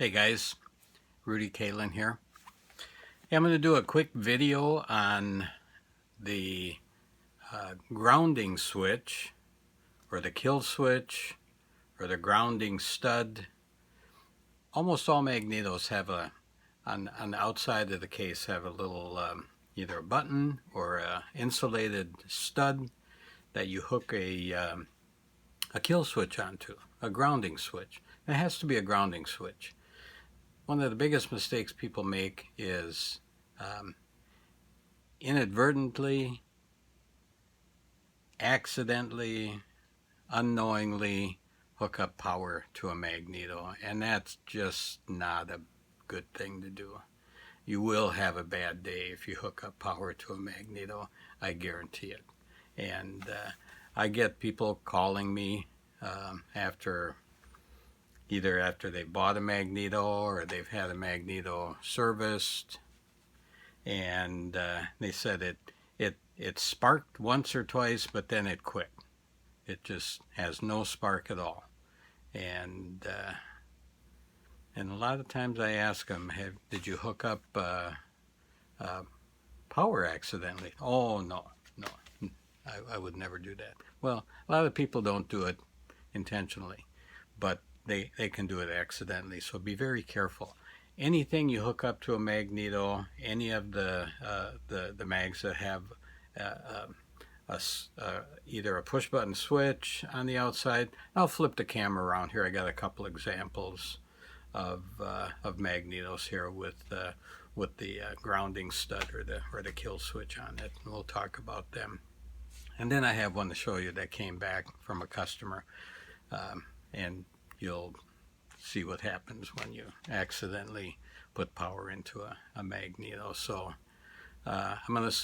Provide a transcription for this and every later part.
Hey guys, Rudy Kalin here. Hey, I'm going to do a quick video on the grounding switch, or the kill switch, or the grounding stud. Almost all magnetos have on the outside of the case, have a little either a button or a insulated stud that you hook a kill switch onto, a grounding switch. It has to be a grounding switch. One of the biggest mistakes people make is inadvertently, accidentally, unknowingly hook up power to a magneto, and that's just not a good thing to do. You will have a bad day if you hook up power to a magneto, I guarantee it. And I get people calling me either after they bought a magneto or they've had a magneto serviced, and they said it sparked once or twice, but then it quit. It just has no spark at all. And a lot of times I ask them, did you hook up power accidentally? Oh, no, I would never do that. Well, a lot of people don't do it intentionally, but they can do it accidentally, so be very careful. Anything you hook up to a magneto, any of the mags that have either a push button switch on the outside. I'll flip the camera around here. I got a couple examples of magnetos here with the grounding stud or the kill switch on it, and we'll talk about them. And then I have one to show you that came back from a customer, and you'll see what happens when you accidentally put power into a magneto. So I'm going to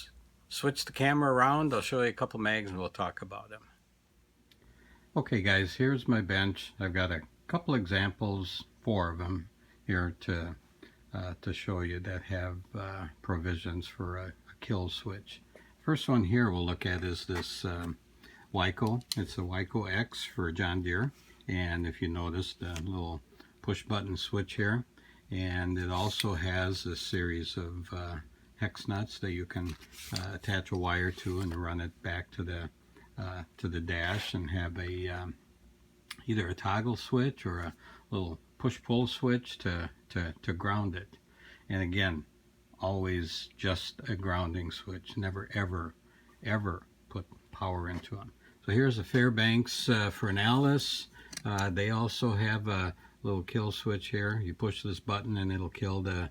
switch the camera around. I'll show you a couple mags and we'll talk about them. Okay guys, here's my bench. I've got a couple examples, 4 of them here to show you that have provisions for a kill switch. First one here we'll look at is this Wyco. It's a Wyco X for John Deere, and if you notice the little push button switch here, and it also has a series of hex nuts that you can attach a wire to and run it back to the dash, and have a either a toggle switch or a little push-pull switch to ground it. And again, always just a grounding switch. Never ever put power into them. So here's a Fairbanks Fernalis. They also have a little kill switch here. You push this button and it'll kill the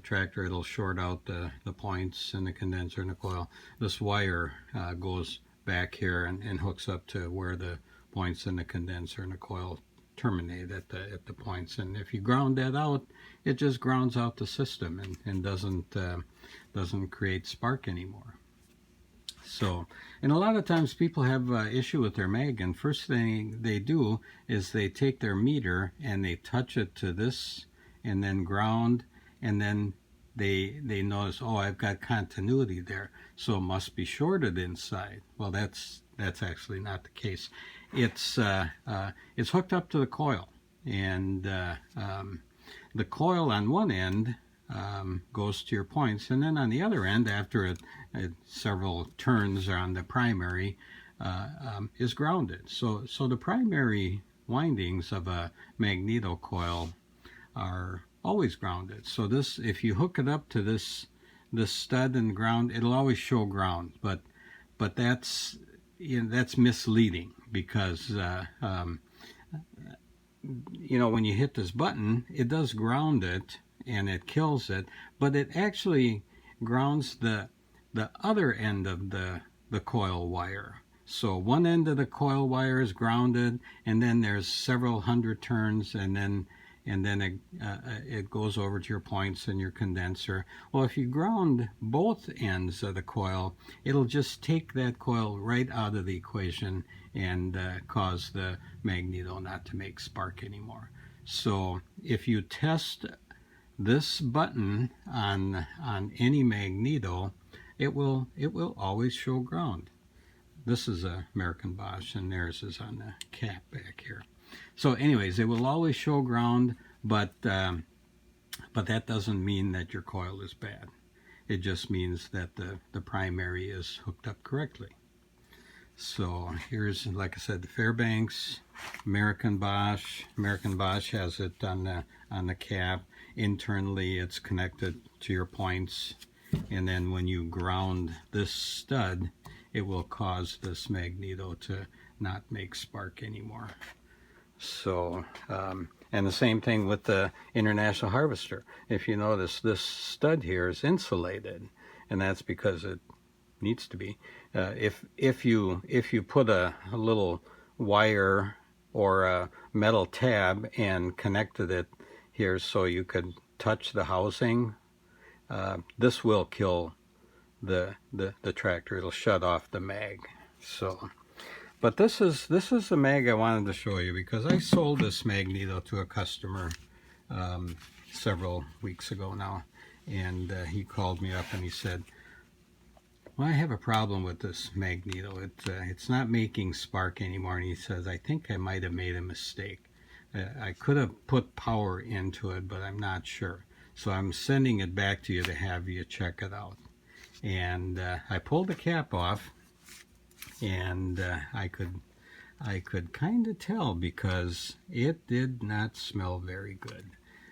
tractor. It'll short out the points in the condenser and the coil. This wire goes back here and hooks up to where the points in the condenser and the coil terminate at the points. And if you ground that out, it just grounds out the system and doesn't create spark anymore. So, and a lot of times people have issue with their mag, and first thing they do is they take their meter and they touch it to this and then ground, and then they notice, oh, I've got continuity there, so it must be shorted inside. Well, that's actually not the case. It's hooked up to the coil, and the coil on one end goes to your points, and then on the other end, after several turns on the primary, is grounded. So the primary windings of a magneto coil are always grounded. So this, if you hook it up to this stud and ground, it'll always show ground. But that's misleading, because when you hit this button, it does ground it and it kills it, but it actually grounds the other end of the coil wire. So one end of the coil wire is grounded, and then there's several hundred turns, and then it goes over to your points and your condenser. Well, if you ground both ends of the coil, it'll just take that coil right out of the equation and cause the magneto not to make spark anymore. So if you test this button on any magneto, it will always show ground. This is a American Bosch, and theirs is on the cap back here. So anyways, it will always show ground, but that doesn't mean that your coil is bad. It just means that the primary is hooked up correctly. So here's, like I said, the Fairbanks, American Bosch. American Bosch has it on the cap. Internally, it's connected to your points, and then when you ground this stud, it will cause this magneto to not make spark anymore. So, and the same thing with the International Harvester. If you notice, this stud here is insulated, and that's because it needs to be. If you put a little wire or a metal tab and connected it here so you could touch the housing, this will kill the tractor. It'll shut off the mag. So, but this is the mag I wanted to show you, because I sold this magneto to a customer several weeks ago now, and he called me up and he said, well, I have a problem with this magneto. It's not making spark anymore, and he says, I think I might have made a mistake. I could have put power into it, but I'm not sure. So I'm sending it back to you to have you check it out. And I pulled the cap off, and I could kind of tell, because it did not smell very good.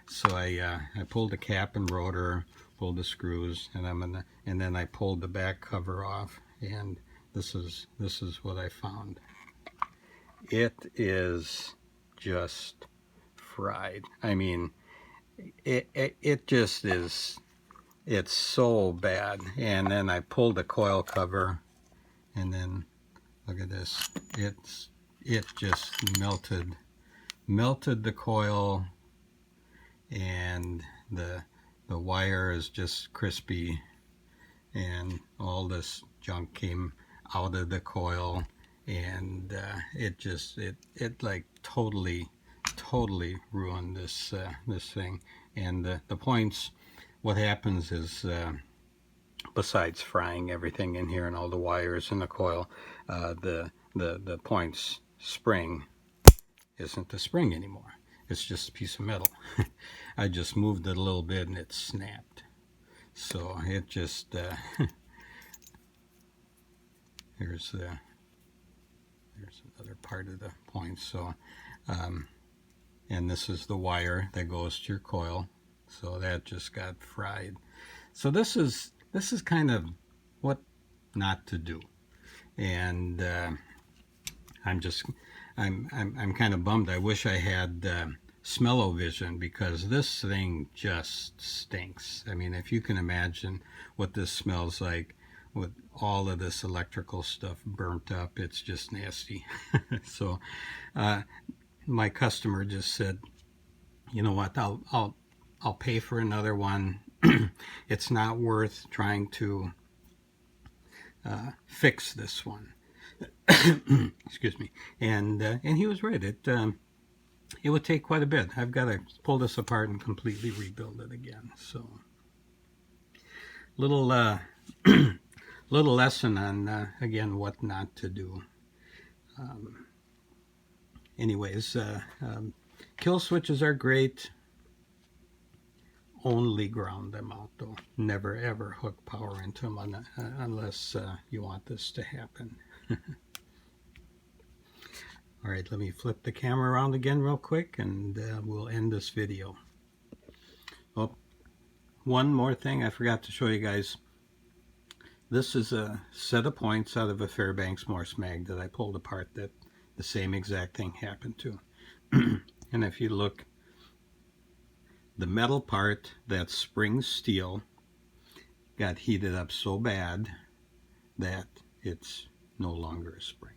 So I pulled the cap and rotor, pulled the screws, and then I pulled the back cover off, and this is what I found. It is just fried. I mean, it just is. It's so bad. And then I pulled the coil cover, and then look at this. It just melted the coil, and the wire is just crispy, and all this junk came out of the coil, and it like totally ruined this thing. And the points, what happens is, besides frying everything in here and all the wires in the coil, the points spring isn't the spring anymore. It's just a piece of metal. I just moved it a little bit and it snapped. So it just here's another part of the point. So and this is the wire that goes to your coil. So that just got fried. So this is kind of what not to do. And I'm kind of bummed. I wish I had smell-o-vision, because this thing just stinks. I mean, if you can imagine what this smells like with all of this electrical stuff burnt up, it's just nasty. So my customer just said, you know what, I'll pay for another one. It's not worth trying to fix this one. Excuse me. And he was right. It would take quite a bit. I've got to pull this apart and completely rebuild it again. So, little lesson on again what not to do. Anyways, kill switches are great. Only ground them out, though. Never ever hook power into them unless you want this to happen. All right, let me flip the camera around again real quick, and we'll end this video. Oh, one more thing I forgot to show you guys. This is a set of points out of a Fairbanks Morse mag that I pulled apart that the same exact thing happened to. And if you look, the metal part, that spring steel, got heated up so bad that it's no longer a spring.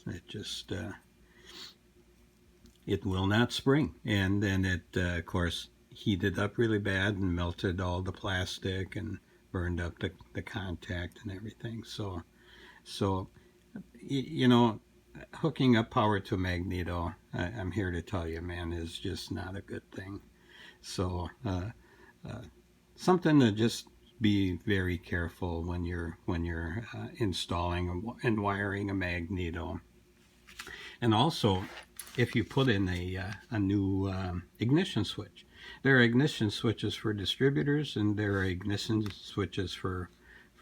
It just, it will not spring. And then it, of course, heated up really bad and melted all the plastic and burned up the contact and everything. So you know, hooking up power to a magneto, I'm here to tell you, man, is just not a good thing. So something to just be very careful when you're installing and wiring a magneto. And also, if you put in a new ignition switch. There are ignition switches for distributors, and there are ignition switches for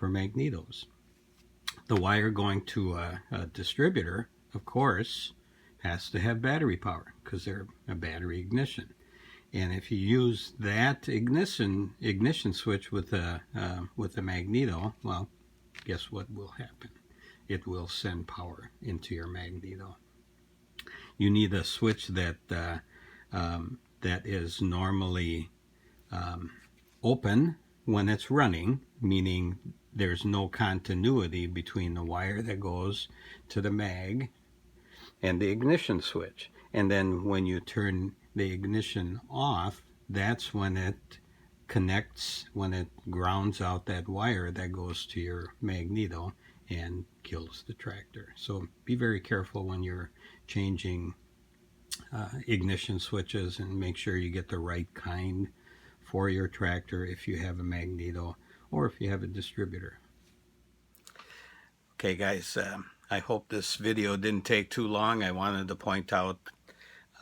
magnetos. The wire going to a distributor, of course, has to have battery power because they're a battery ignition. And if you use that ignition switch with a magneto, well, guess what will happen? It will send power into your magneto. You need a switch that that is normally open when it's running, meaning there's no continuity between the wire that goes to the mag and the ignition switch. And then when you turn the ignition off, that's when it connects, when it grounds out that wire that goes to your magneto and kills the tractor. So be very careful when you're changing ignition switches, and make sure you get the right kind for your tractor if you have a magneto or if you have a distributor. Okay guys, I hope this video didn't take too long. I wanted to point out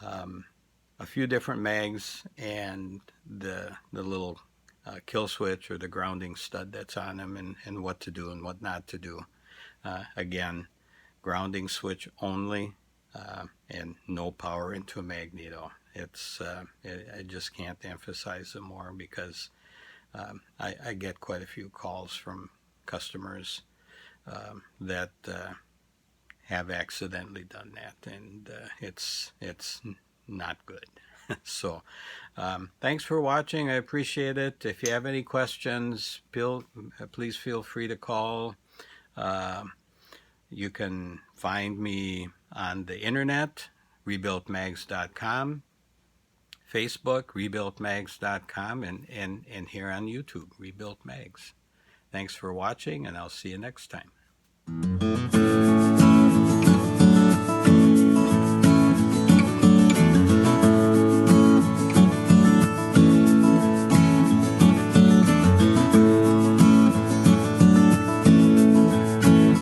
a few different mags and the little kill switch or the grounding stud that's on them, and what to do and what not to do. Again, grounding switch only, and no power into a magneto. I just can't emphasize it more, because I get quite a few calls from customers that have accidentally done that, and it's not good. So thanks for watching. I appreciate it. If you have any questions, please feel free to call. You can find me on the internet, rebuiltmags.com, Facebook, rebuiltmags.com, and here on YouTube, Rebuilt Mags. Thanks for watching, and I'll see you next time.